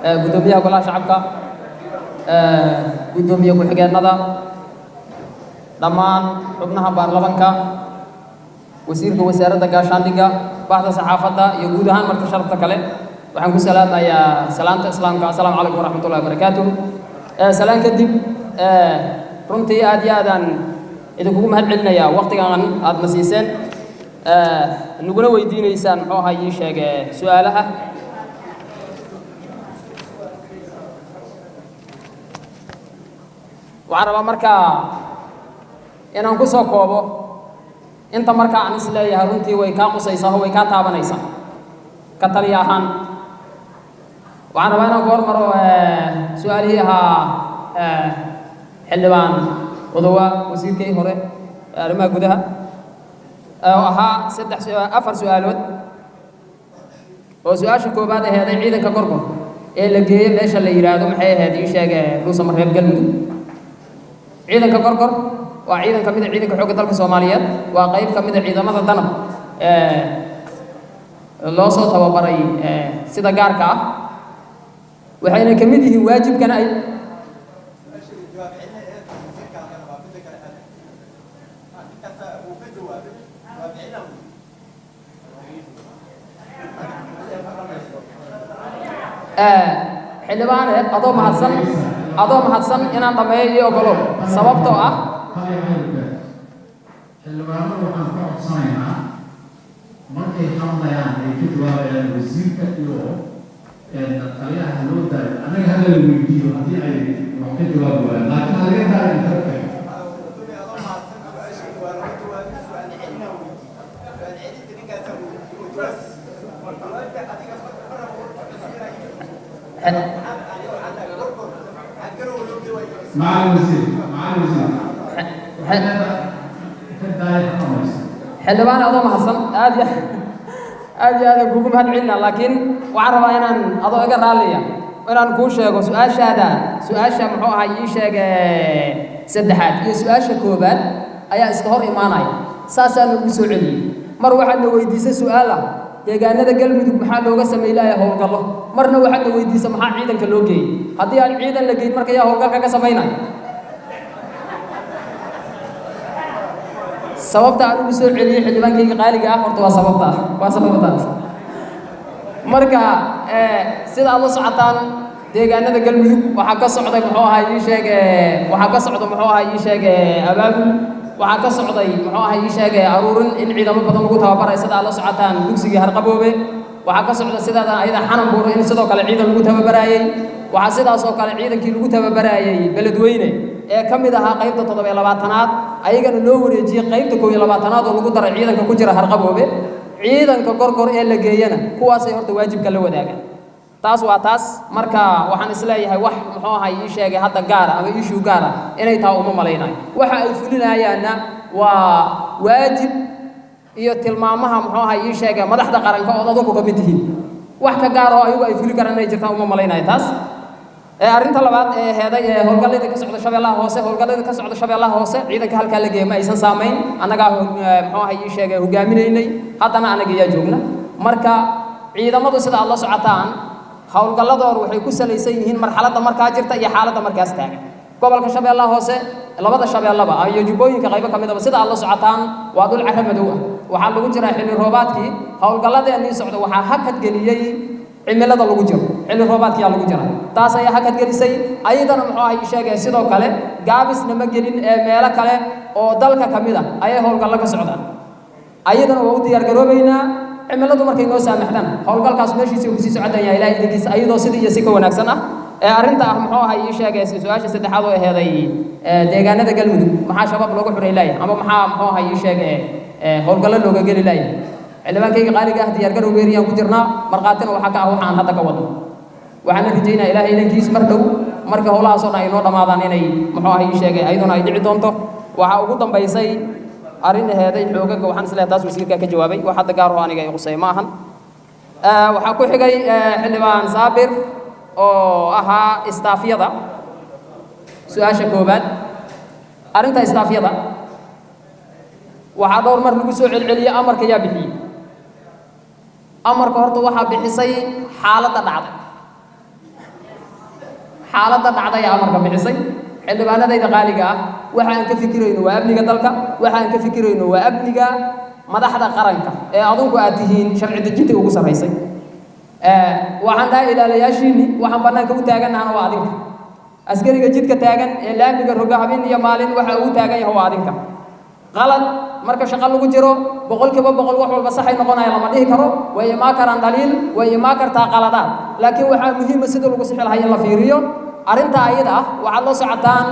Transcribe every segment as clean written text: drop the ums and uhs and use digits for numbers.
gudoomiyaha golaha shacabka gudoomiye ku-xigeenada dhammaan xubnaha baarlamanka wasiirka wasaaradda gaashaandhigga bahda saxaafadda iyo guud ahaan marka sharafta kale waxaan ku salaamayaa salaanta islaamka assalaamu calaykum waraxmatullahi wabarakaatuh salaan kadib runtii aad iyo aadaan idinkugu mahad celinayaa waqtigan aad na siiseen naguna weydiinaysaan muxuu ahaa ii sheege su'aalaha waxaan rabaa markaa inaan ku soo koobo inta markaa aan is leeyahay runtii way kaa qusaysaa oo way kaa taabanaysaa ka taliya ahaan waxaan rabaa inaan ku hormaro su'aalihii ahaa xildhibaan odowa wasiirkii hore arrimaha gudaha oo ahaa afar su'aalood oo su-aasha koobaad aheeday ciidanka gorgor ee la geeyey meesha la yidhaahdo maxay ahayd ii sheege dhuusama reer galmudug ciidanka gorgor waa ciidan ka mid ah ciidanka xoogga dalka Soomaaliyeed waa qayb ka mid ah ciidamada danab loo soo tababaray sida gaarka ah waxayna ka mid yihiin waajibkana ay xildhibaane adoo mahadsan inaan dhameeyo iyo ogolo sababtoo ah xildhibaanadu waxaan ka codsanaynaa markay hadlayaan ay ka jawaabayaan wasiirka iyo taliyaha loo daayo annaga hadda la weydiiyo haddii ay wax ka jawaabi waayaan laakiin halaga daayo inta ka xildhibaan adoo mahadsan aad iyo aad kugu mahad celinaa laakiin waxaan rabaa inaan adoo iga raaliya inaan kuu sheego su-aasha muxuu ahaa ii sheege saddexaad iyo su-aasha koobaad ayaa iska hor imaanaya saasaan ugu soo celiyey mar waxaad na weydiisay su-aal ah deegaanada galmudug maxaa looga sameeyay howlgallo marna waxaad na weydiisay maxaa ciidanka loo geeyey haddii aan ciidan la geyn marka yaa howlgalka ka samaynaya sababta aan ugu soo celiyey xildhibaankayga qaaliga ah horta waa sababtaas marka sida aad la socotaan deegaanada galmudug waxaa ka socday muxuu ahaa ii sheege abaabul waxaa ka socday muxuu ahaa ii sheege aruurin in ciidamo badan lagu tababaray sida aad la socotaan dugsigii harqaboobe waxaa ka socda sidaada ayada xanan buuro in sidoo kale ciidan lagu tababaraayey waxaa sidaas oo kale ciidankii lagu tababaraayey beledweyne ee ka mid ahaa qaybta 7-aad ayagana loo wareejiyey qaybta 1-aad oo lagu daray ciidanka ku jira harqaboobe ciidanka gorgor ee la geeyana kuwaasay horta waajibka la wadaagaan taas waa taas marka waxaan is leeyahay wax muxuu ahaa ii sheegay hadda gaara ama issue gaara inay tahay uma malaynayo waxa ay fulinayaanna waa waajib iyo tilmaamaha muxuu ahaa ii sheegay madaxda qaranka oo dadku ka mid yihiin wax ka gaar oo ayagu ay fuli karaan inay jirtaan uma malaynayo taas arrinta labaad ee heeday howlgallada ka socda shabeellaha hoose ciidanka halkaa la geeyay ma aysan saamayn annagaa muxuu ahaa ii sheegay hogaaminaynay haddana annaga yaa joogna marka ciidamadu sida aad la socotaan howlgalladoodu waxay ku salaysan yihiin marxaladda markaa jirta iyo xaaladda markaas taagan gobolka shabeellaha hoose labada shabeellaba iyo jubbooyinka qaybo ka midaba sida aad la socotaan waa dhul carro madow ah waxaa lagu jiraa xilli roobaadkii howlgalladeennii socda waxaa hakad geliyey cimilada lagu jiro xilli roobaadkiyaa lagu jira taas ayaa hakad gelisay ayadana muxuu ahaa ii sheegay sidoo kale gaabisna ma gelin ee meelo kale oo dalka ka mid ah ayay howlgallo ka socdaan ayadana waa u diyaar garoobaynaa cimiladu markay noo saamaxdaan howlgalkaas meeshiisa uu kusii socdan yahay ilaahay idinkiisa ayadoo sidii iyo si ka wanaagsan ah arrinta ah muxuu ahaa ii sheegay su-aasha saddexaad oo aheeday deegaanada galmudug maxaa shabaab looga xuray laaya ama maxaa muxuu ahaa ii sheegay howlgallo looga geli laaya xildhibaankayga qaaliga ah diyaar garow weeriyaan ku jirnaa markhaatina waxaa ka ah waxaan hadda ka wado waxaana rajaynaa ilaahay idankiis mar dhow marka howlahaasoo dhan ay noo dhammaadaan inay muxuu ahaa ii sheegay ayaduna ay dhici doonto waxaa ugu dambaysay arrin aheeday xoogaga waxaan isleeyahay taas wasiirka ka jawaabay wax hadda gaar oo aniga ay qusay ma ahan waxaa ku xigay xildhibaan saabir oo ahaa istaafyada su-aasha koobaad arrinta istaafyada waxaa dhowr mar lagu soo celceliyey amarka yaa bixiyey amarka horta waxaa bixisay xaaladda dhacday xaaladda dhacday amarka bixisay xildhibaanadayda qaaliga ah waxa aan ka fikirayno waa amniga dalka waxa aan ka fikirayno waa amniga madaxda qaranka ee adunku aad tihiin sharci dejinta ugu sarreysay waxaan dhahay ilaalayaashiinni waxaan bannaanka u taagannahana waa adinka askariga jidka taagan ee laamiga roga habeen iyo maalin waxa uu taagan yahay waa adinka qalad marka shaqo lagu jiro boqolkiiba boqol wax walba saxay noqonaya lama dhihi karo way imaan karaan dhaliil way imaan kartaa qaladaad laakiin waxaa muhiima sida lagu sixi lahaa in la fiiriyo arrinta ayada ah waxaad la socotaan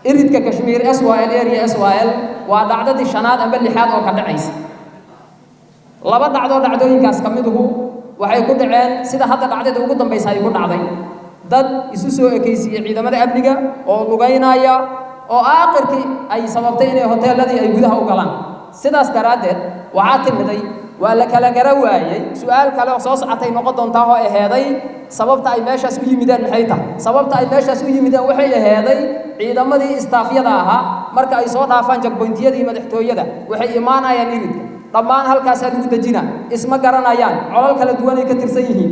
iridka kashmiir syl area syl waa dhacdadii shanaad amba lixaad oo ka dhacaysa laba dhacdoo dhacdooyinkaas ka miduhu waxay ku dhaceen sida hadda dhacdada ugu dambaysa ay ku dhacday dad isu soo ekaysiiyey ciidamada amniga oo lugaynaya oo aakhirkii ay sababtay inay hoteeladii ay gudaha u galaan sidaas daraaddeed waxaa timiday waa la kala gara waayey su-aal kale oo soo socotay noqon doontaa oo aheeday sababta ay meeshaas u yimideen maxay tahay sababta ay meeshaas u yimideen waxay aheeday ciidamadii istaafyada ahaa marka ay soo dhaafaan jagboyntiyadii madaxtooyada waxay imaanayaan iridka dhammaan halkaasaa lagu dejina isma garanayaan colol kala duwanay ka tirsan yihiin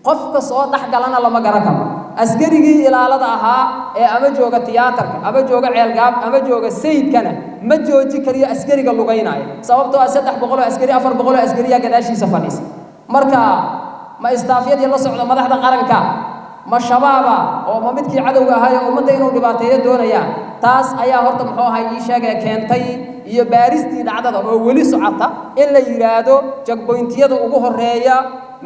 qofka soo dhex galana lama garan karo askarigii ilaalada ahaa ee ama jooga tiyaatarka ama jooga ceelgaab ama jooga sayidkana ma jooji kariyo askariga lugaynaya sababtoo ah 300 oo askari 400 oo askariya gadaashiisa fadhiisa marka ma istaafyadii la socda madaxda qaranka ma shabaaba oo ma midkii cadowga ahaa ee ummadda inuu dhibaateeyo doonaya taas ayaa horta muxuu ahaa ii sheegay keentay iyo baaristii dhacdada oo weli socota in la yiraahdo jagboyntiyada ugu horeeya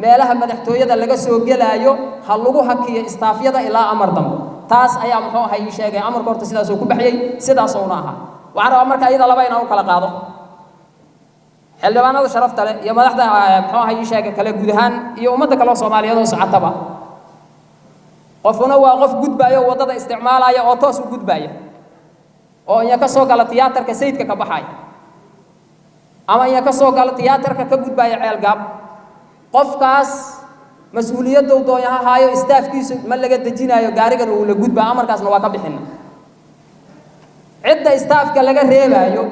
meelaha madaxtooyada laga soo gelaayo ha lagu hakiyo istaafyada ilaa amar dambe taas ayaa muxuu ahaa ii sheegay amarka horta sidaas uu ku baxayay sidaas oo aha waxaan rabaa marka iyada laba inaan u kala qaado xildhibaanada sharafta leh iyo madaxda muxuu ahaa ii sheegay kala guud ahaan iyo ummadda kale oo Soomaaliyeed oo socotaba qofuna waa qof gudbaayo wadada isticmaalaya oo toos u gudbaaya oo inya ka soo gala tiyaatarka sayidka ka baxay ama inya ka soo gala tiyaatarka ka gudbaaya ceelgaab qofkaas mas'uuliyadda uu doonayo haayo istaafkiisu ma laga dejinayo gaarigan uu la gudbaa amarkaasna waa ka bixina cidda istaafka laga reebayo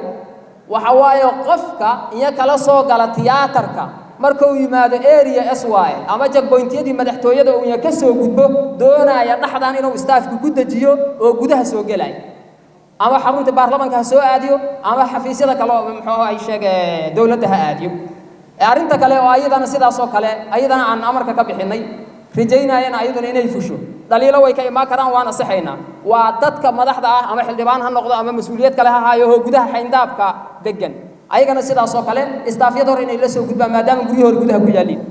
waxa waaye qofka inya kala soo gala tiyaatarka marka uu yimaado area SY ama jagboyntiyadii madaxtooyada uu ka soo gudbo doonaya dhaxdan inuu istaafku ku dejiyo oo gudaha soo galay ama xarunta baarlamaanka soo aadiyo ama xafiisyada kale oo muxuu ay sheegay dawladda ha aadiyo arrinta kale oo ayadana sidaas oo kale ayadana aan amarka ka bixinay rijaynayna ayaduna inay fusho dhaliilo way ka imaan karaan waana saxayna waa dadka madaxda ah ama xildhibaan ha noqdo ama mas'uuliyad kale ha haayo gudaha xayndaabka degan ayagana sidaas oo kale istaafyada hore inay la soo gudbaan maadaama guriyada hore gudaha ku yaaliin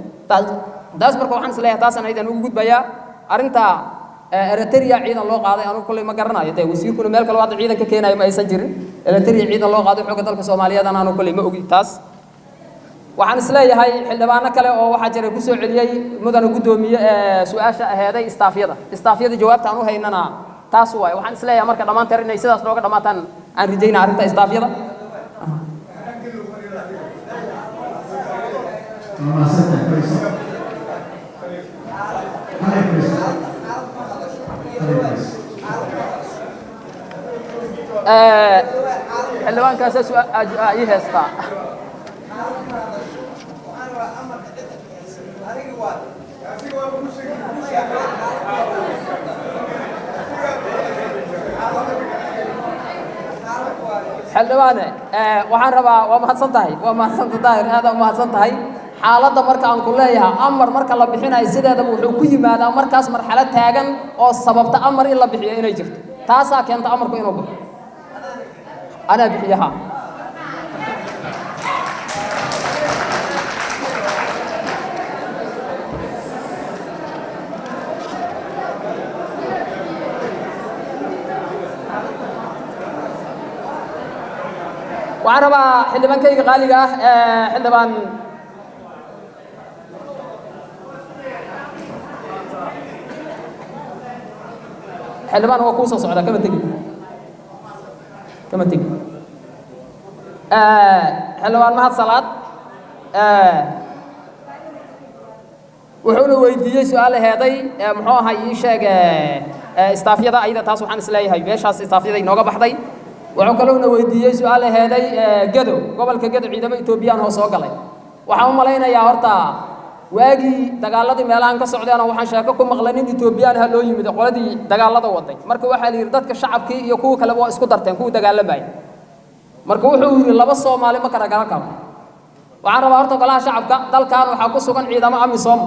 taas marka waxaan isleeyahay taasana aydan ugu gudbayaa arrinta Eritrea ciidan loo qaaday anu kulay ma garanayo tay wasiirkuna meel kale wada ciidan ka keenayo ma aysan jirin Eritrea ciidan loo qaaday xoogga dalka Soomaaliyeed anu kulay ma ogi taas waxaan isleeyahay xildhibaano kale oo waxa jiray ku soo celiyay mudana gudoomiye su'aasha aheeday istaafyada jawaabta aanu haynana taas waay waxaan isleeyahay marka dhamaanteer inay sidaas looga dhamaataan aan rijaynaa arrinta istaafyada xildhibaankaas ay heestaa xildhibaane waxaan rabaa waa mahadsantahay aad u mahadsantahay xaaladda marka aan ku leeyahay amar marka la bixinayo sideedaba wuxuu ku yimaadaa markaas marxalad taagan oo sababta amar in la bixiyo inay jirto taasaa keenta amarku inuu baxo anaa bixiyaha waxaan rabaa xildhibaankayga qaaliga ah xildhibaan waa kuu soo socdaa kama tegi xildhibaan mahad salaad wuxuuna weydiiyey su-aal heeday muxuu ahaa ii sheeg istaafyada ayada taas waxaan isleeyahay meeshaas istaafyada inooga baxday wuxuu kaloona weydiiyey su-aal heeday gado gobolka gado ciidamo Etoobiyaan oo soo galay waxaan u malaynayaa horta waagii dagaaladii meelahan ka socdeen waxaan sheeko ku maqlay nin Etoobiyaan ah loo yimid qoladii dagaalada waday marka waxa la yiri dadka shacabkii iyo kuwa kale waa isku darteen kuwa dagaalamay marka wuxuu yiri laba Soomaali ma kala garan karo waxaan rabaa horta golaha shacabka dalkan waxa ku sugan ciidamo amisom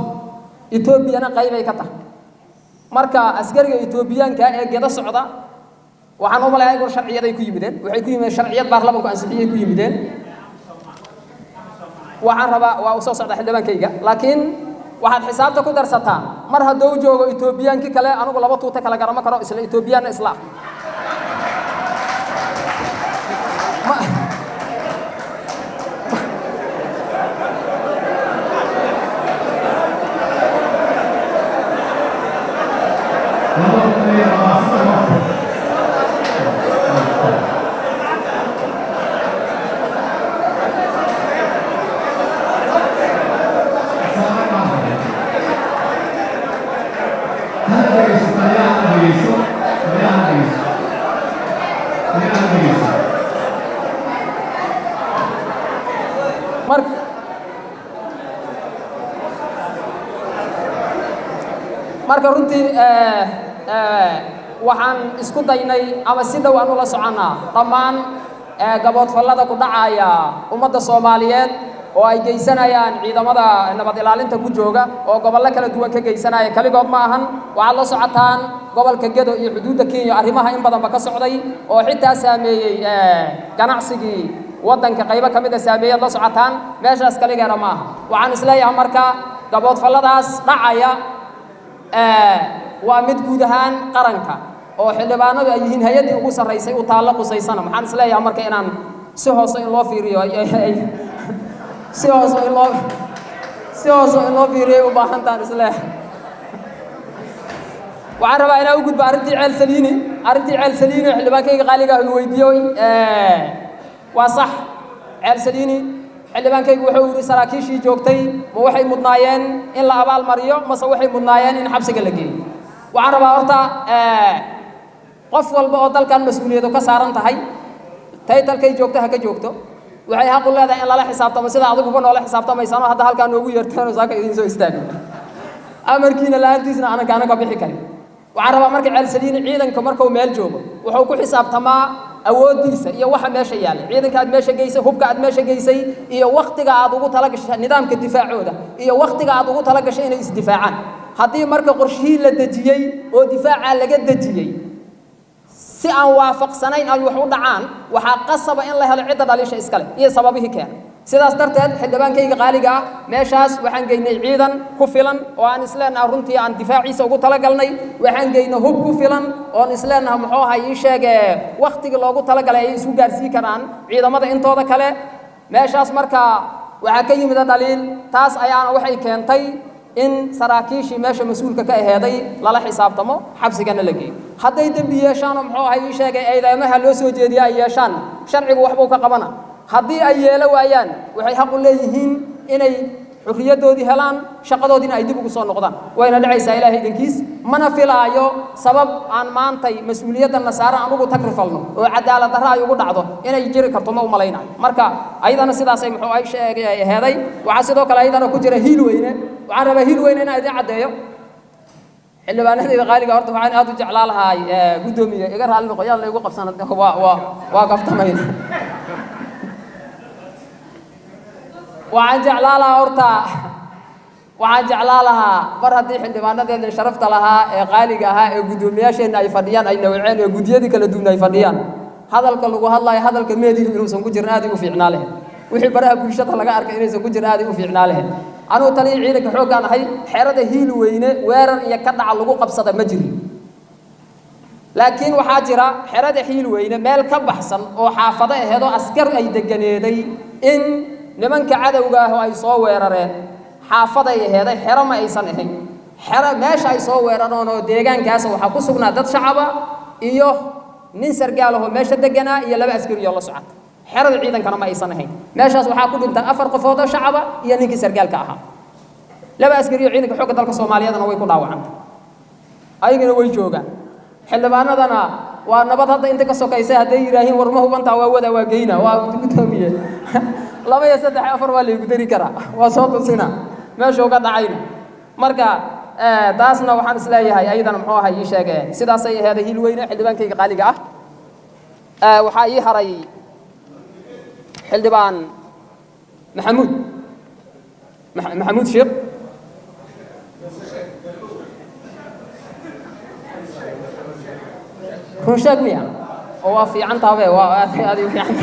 Etoobiyana qayb ay ka tahay marka askariga Etoobiyaanka ee geeda socda waxaan u maleeyaa in sharciyada ay ku yimideen waxay ku yimideen sharciyad baarlamaanku ansixiyay ku yimideen waxaan rabaa waa u soo socda xildhibaankayga laakiin waxaad xisaabta ku darsataa mar hadduu joogo Etoobiyaanki kale anigu laba tuuta kala garama karo isla Etoobiyaan isla marka runtii waxaan isku daynay ama si dhow aan ula soconaa dhammaan gaboodfallada ku dhacaya ummadda Soomaaliyeed oo ay geysanayaan ciidamada nabad ilaalinta ku jooga oo gobollo kala duwan ka geysanaya kaligood ma ahan waxa la socotaan gobolka Gedo iyo xuduudda Kenya arrimaha in badan ba ka socday oo xitaa saameeyay ganacsigii wadanka qaybo kamid ah saameeyay la socotaan meeshaas kaligeena ma aha waxaan isleeyahay marka gaboodfalladaas dhacaya waa mid guud ahaan qaranka oo xildhibaanadu ay yihiin hay'adii ugu sareysay u taalo qusaysana maxaan isleeyahay marka inaan si hoos in loo fiiriyo si hoos in loo fiiriyo u baahan tahay isleeyahay waxaan rabaa inaan u gudbo arrintii ceel saliini xildhibaankayga qaaliga ah uu weydiiyay waa sax ceel saliini xildhibaankaygu wuxuu yiri saraakiishii joogtay ma waxay mudnaayeen in la abaal mariyo mase waxay mudnaayeen in xabsiga la geeyo waxaan rabaa horta qof walba oo dalkan mas'uuliyadu ka saaran tahay taytalkay joogto ha ka joogto waxay xaq u leedahay in lala xisaabtamo sida adigu noola xisaabtamaysano hadda halkaan noogu yeertaan saaka idin soo istaagay amarkiina laantiisna aan ka bixi karin waxaan rabaa marka ceel saliini ciidanka markuu meel joogo wuxuu ku xisaabtamaa awoodiisa iyo waxa meesha yaala ciidanka aad meesha geysay hubka aad meesha geysay iyo waqtiga aad ugu tala gashay nidaamka difaacooda iyo waqtiga aad ugu tala gashay inay isdifaacaan haddii marka qorshihii la dejiyay oo difaaca laga dejiyay si aan waafaqsanayn ay wax u dhacaan waxa qasaba in la helo cid dhalisha iskale iyo sababihii keen sidaas darteed xildhibaankayga qaaliga ah meeshaas waxaan geynay ciidan ku filan oo aan isleenahay runtii aan difaaciisa ugu tala galnay waxaan geynay hub ku filan oo aan isleenahay muxuu ahaa ii sheegay waqtiga loogu tala galay ay isku gaarsiin karaan ciidamada intooda kale meeshaas marka waxa ka yimid dhaliil taas ayaana waxay keentay in saraakiishii meesha mas'uulka ka aheeday lala xisaabtamo xabsigana la geeyo hadday dambi yeeshaan muxuu ahaa ii sheegay eedeymaha loo soo jeediyaa ay yeeshaan sharcigu waxbuu ka qabana haddii ay yeelo waayaan waxay xaq u leeyihiin inay xurriyadoodii helaan shaqadoodiina ay dib ugu soo noqdaan wayna dhacaysaa ilaahay idinkiis mana filaayo sabab aan maantay mas'uuliyadda nasaara aan ugu tagrifalno oo cadaalad darro ay ugu dhacdo inay jiri karto ma u malaynayo marka ayadana sidaasay muxuu ay sheegay aheeday waxaa sidoo kale ayadana ku jira hiil weyne waxaan rabaa hiil weyne inaan idin caddeeyo xildhibaanadayda qaaliga horta waxaan aad u jeclaa lahaa guddoomiye iga raalli noqoyaal la igu qabsana waa gaftamayna waxaan jeclaa lahaa mar haddii xildhibaanadeena sharafta lahaa ee qaaliga ahaa ee guddoomiyaasheenna ay fadhiyaan ay nawceen ee guddiyadii kala duwan ay fadhiyaan hadalka lagu hadlayo hadalka meediga inuusan ku jirin aad u fiicnaa lahayd wixii baraha bulshada laga arkay inaysan ku jirin aad u fiicnaa lahayd anuu taliya ciidanka xooggaan ahay xeerada hiil weyne weerar iyo ka dhaca lagu qabsada ma jirin laakiin waxaa jira xerada hiil weyne meel ka baxsan oo xaafado aheedo askar ay deganeeday in nimanka cadawga ah oo ay soo weerareen xaafaday aheeday xero ma aysan ahayn xero meesha ay soo weerareen oo deegaankaas waxa ku sugnaa dad shacaba iyo nin sargaal ah oo meesha deganaa iyo laba askari oo la socota xerada ciidankana ma aysan ahayn meeshaas waxa ku dhintay 4 qofood oo shacaba iyo ninkii sargaalka ahaa laba askari oo ciidanka xoogga dalka Soomaaliyeedna way ku dhaawacantay ayagana way joogaan xildhibaanadana waa nabad hadda inta ka sokaysay haday yiraahin war ma hubanta waa wada waa geeyna waa gudoomiye laba iyo saddex afar waa la igu dari karaa waa soo tusina meeshuu ka dhacayna marka taasna waxaan isleeyahay ayadana muxuu ahay ii sheegeen sidaasay aheeday hil weyne xildhibaankayga qaaliga ah waxaa ii haray xildhibaan maxamuud sheekh run sheeg miya oo waa fiican taabe waa aad u fiican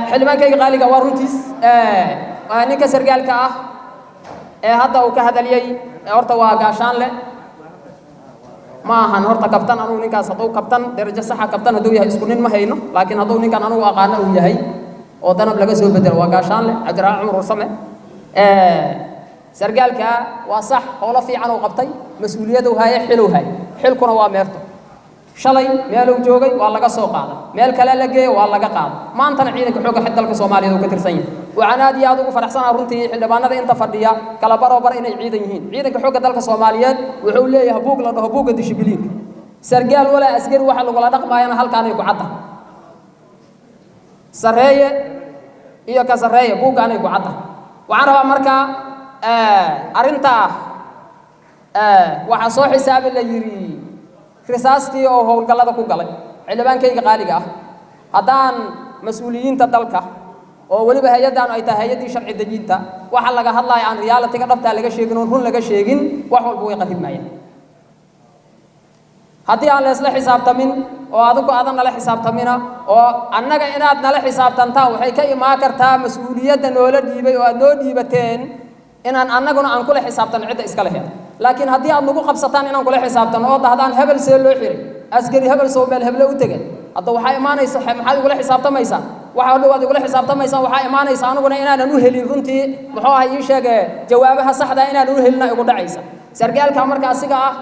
xildhibaankayga qaaliga waa runtiis waa ninka sargaalka ah hadda uu ka hadaliyey horta waa gaashaan leh ma ahan horta kabtan anugu ninkaas hadduu kabtan darajo saxa kabtan hadduu yahay isku nin ma hayno laakiin hadduu ninkan anugu aqaano uu yahay oo danab laga soo bedelo waa gaashaan leh cabdiraac cumar warsame sargaalka waa sax howlo fiican uu qabtay mas-uuliyaduu haaye xiluu haaye xilkuna waa meerto shalay meeluu joogay waa laga soo qaaday meel kale la geeyo waa laga qaaday maantana ciidanka xoogga dalka Soomaaliyeed uu ka tirsan yahay waxaan aad iyo aad ugu faraxsanahay runtii xildhibaanada inta fadhiya kala barobar inay ciidan yihiin ciidanka xoogga dalka Soomaaliyeed wuxuu leeyahay buug la dhaho buugga dishibiliinka sargaal wala askari waxa lagu la dhaqmaayana halkaan ay ku cadda sareeye iyo ka sareeye buuggaan ay ku cadda waxaan rabaa marka arinta waxa soo xisaabi la yiri risaastii oo howlgallada ku galay xildhibaankayga qaaliga ah haddaan mas-uuliyiinta dalka oo weliba hay-addan ay tahay hay-addii sharci dejinta waxa laga hadlaya aan realitiga dhabtaa laga sheegin oon run laga sheegin wax walba way qaribmayaan haddii aan la isla xisaabtamin oo adigu aadan nala xisaabtamina oo annaga inaad nala xisaabtantaa waxay ka imaan kartaa mas-uuliyadda noola dhiibay oo aad noo dhiibateen inaan annaguna aan kula xisaabtan cidda iska laheed laakiin haddii aad nagu qabsataan inaan kula xisaabtano oo dahdaan hebel see loo xiray askari hebel soo meel heble u tegay hadda waxaa imaanaysa maxaad igula xisaabtamaysaan waxa dhawaad igula xisaabtamaysaan waxaa imaanaysa aniguna inaanan u helin runtii muxuu ahay ii sheegay jawaabaha saxda inaanan u helina igu dhacaysa sargaalka marka asiga ah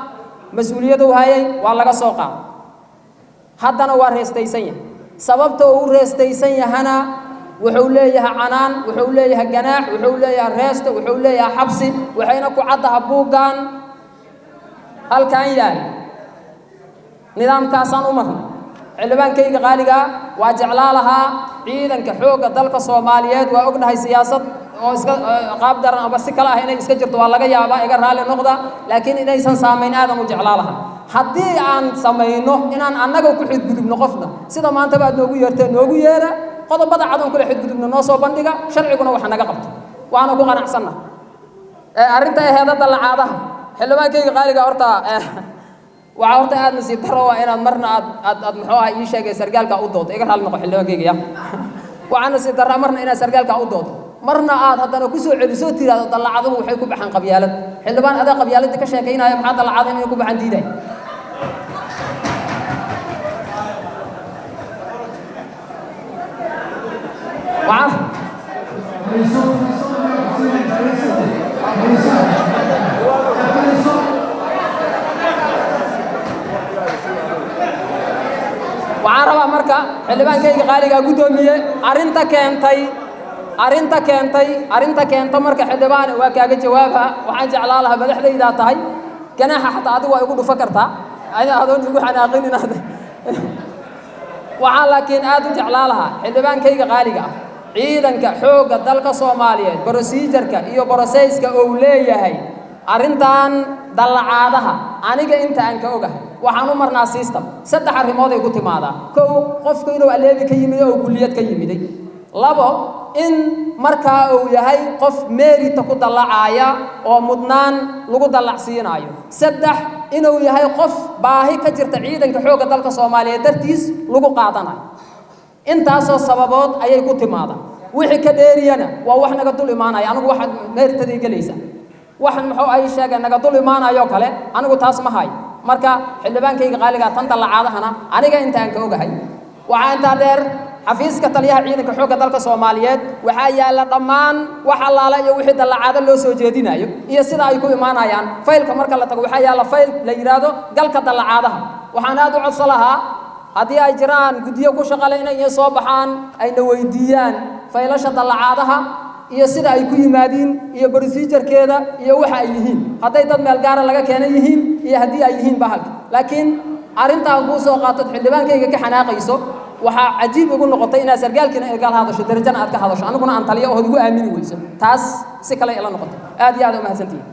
mas-uuliyadu hayay waa laga soo qaaday haddana waa reestaysan yahay sababta uu reestaysan yahana wuxuu leeyahay canaan wuxuu leeyahay ganaax wuxuu leeyahay reesto wuxuu leeyahay xabsi waxayna ku caddaha buuggan halkaan yahay nidaamkaasaan u marnay xildhibaankayga qaaliga waa jeclaa lahaa ciidanka xoogga dalka Soomaaliyeed waa ognahay siyaasad oo iska qaab daran ama si kala ah inay iska jirto waa laga yaabaa iga raali noqda laakiin inaysan saameyn aadan u jeclaa lahaa haddii aan samayno inaan annaga ku xidgudubno qofna sida maanta baad noogu yeerteen noogu yeera qodobada cadoon kula xidgudubno noo soo bandhiga sharciguna waxa naga qabto waana ku qanacsanna arinta heedada lacaadaha xildhibaankayga qaaliga horta waxa horta aad nasiib daro waa inaad marna aad muxuu ahaa ii sheegay sargaalka u doodo iga raali noqo xildhibaankayga ya waxaan nasiib daro marna inaad sargaalka u doodo marna aad haddana ku soo celiso tiraado dalacaduhu waxay ku baxaan qabyaalad xildhibaan adaa qabyaaladda ka sheekaynaya maxaa dalacada inay ku baxaan diiday waxaan rabaa marka xildhibaankayga qaaliga gudoomiye arinta keenta marka xildhibaan waa kaaga jawaaba waxaan jeclaa lahaa madaxdayda tahay ganaaxa xataa adigu waa igu dhufa kartaa adoon igu xanaaqinin waxaan laakiin aad u jeclaa lahaa xildhibaankayga qaaliga ah ciidanka xoogga dalka Soomaaliyeed procedure-ka iyo process-ka uu leeyahay arintan dalacaadaha aniga inta aan ka ogahay waxaan u marnaa system saddex arrimood ay ku timaadaa kow qofku inuu aleebi ka yimid oo kulliyad ka yimiday labo in markaa uu yahay qof meerita ku dalacaaya oo mudnaan lagu dalacsiinayo saddex inuu yahay qof baahi ka jirta ciidanka xoogga dalka Soomaaliyeed dartiis lagu qaadanayo intaasoo sababood ayay ku timaadaa wixii ka dheeriyana waa wax naga dul imaanaya anigu waxa meertadii galaysa waxan muxuu ay sheegay naga dul imaanayo kale anigu taas ma hay marka xildhibaankayga qaaliga tan dalacaadahana aniga inta aan ka ogahay waxa inta dheer xafiiska taliyaha ciidanka xoogga dalka Soomaaliyeed waxa yaala dhamaan wax allaala iyo wixii dalacaada loo soo jeedinayo iyo sida ay ku imaanayaan faylka marka la tago waxa yaala fayl la yiraahdo galka dalacaadaha waxaan aad u codsalaha haddii ay jiraan gudiyo ku shaqaleynaya soo baxaan ayna weydiiyaan faylasha dalacaadaha iyo sida ay ku yimaadiin iyo procedure-keeda iyo waxa ay yihiin hadday dad meel gaara laga keenay yihiin iyo haddii ay yihiin bahalka laakiin arrintaan kuu soo qaatad xildhibaankayga ka xanaaqayso waxaa cajiib igu noqotay inaad sargaalkiina ay gal hadasho darajana aad ka hadasho aniguna aan taliyo oo igu aamini weyso taas si kale ila noqotay aad iyo aad u mahadsantihiin